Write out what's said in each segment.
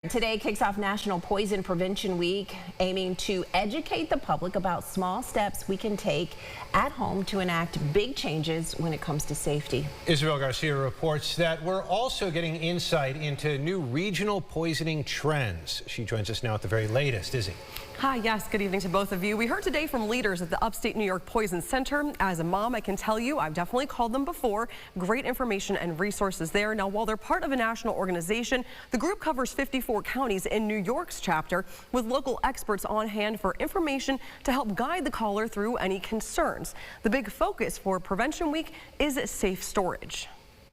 Today kicks off National Poison Prevention Week, aiming to educate the public about small steps we can take at home to enact big changes when it comes to safety. Isabel Garcia reports that we're also getting insight into new regional poisoning trends. She joins us now at the very latest, Izzy. Hi, yes, good evening to both of you. We heard today from leaders at the Upstate New York Poison Center. As a mom, I can tell you, I've definitely called them before. Great information and resources there. Now, while they're part of a national organization, the group covers 54 counties in New York's chapter, with local experts on hand for information to help guide the caller through any concerns. The big focus for Prevention Week is safe storage.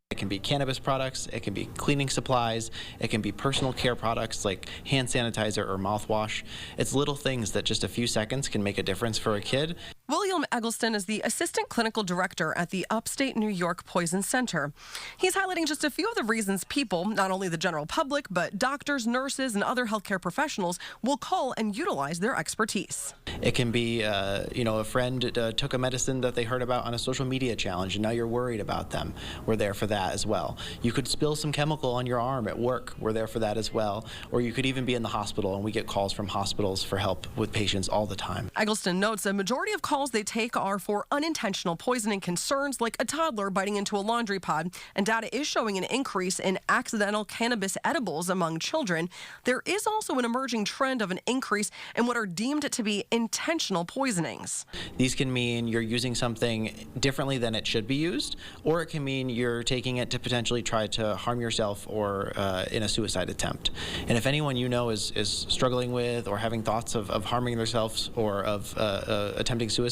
It can be cannabis products, it can be cleaning supplies, it can be personal care products like hand sanitizer or mouthwash. It's little things that just a few seconds can make a difference for a kid. William Eggleston is the Assistant Clinical Director at the Upstate New York Poison Center. He's highlighting just a few of the reasons people, not only the general public, but doctors, nurses, and other healthcare professionals will call and utilize their expertise. It can be, a friend took a medicine that they heard about on a social media challenge, and now you're worried about them. We're there for that as well. You could spill some chemical on your arm at work. We're there for that as well. Or you could even be in the hospital, and we get calls from hospitals for help with patients all the time. Eggleston notes a majority of calls they take are for unintentional poisoning concerns, like a toddler biting into a laundry pod, and data is showing an increase in accidental cannabis edibles among children. There is also an emerging trend of an increase in what are deemed to be intentional poisonings. These can mean you're using something differently than it should be used, or it can mean you're taking it to potentially try to harm yourself or in a suicide attempt. And if anyone you know is struggling with or having thoughts of harming themselves or of attempting suicide,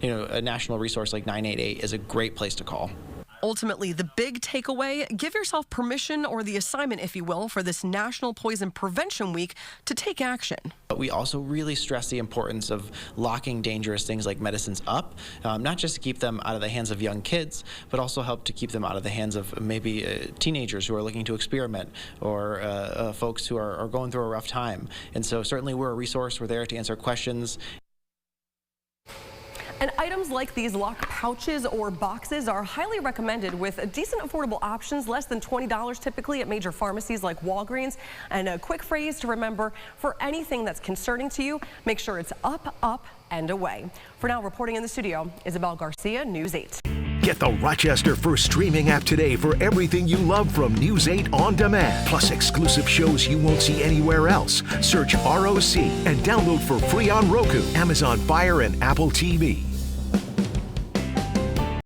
a national resource like 988 is a great place to call. Ultimately, the big takeaway, give yourself permission, or the assignment, if you will, for this National Poison Prevention Week to take action. But we also really stress the importance of locking dangerous things like medicines up, not just to keep them out of the hands of young kids, but also help to keep them out of the hands of maybe teenagers who are looking to experiment, or folks who are going through a rough time. And so certainly we're a resource. We're there to answer questions. And items like these locked pouches or boxes are highly recommended, with decent affordable options, less than $20 typically at major pharmacies like Walgreens. And a quick phrase to remember: for anything that's concerning to you, make sure it's up, up, and away. For now, reporting in the studio, Isabel Garcia, News 8. Get the Rochester First streaming app today for everything you love from News 8 on demand. Plus exclusive shows you won't see anywhere else. Search ROC and download for free on Roku, Amazon Fire, and Apple TV.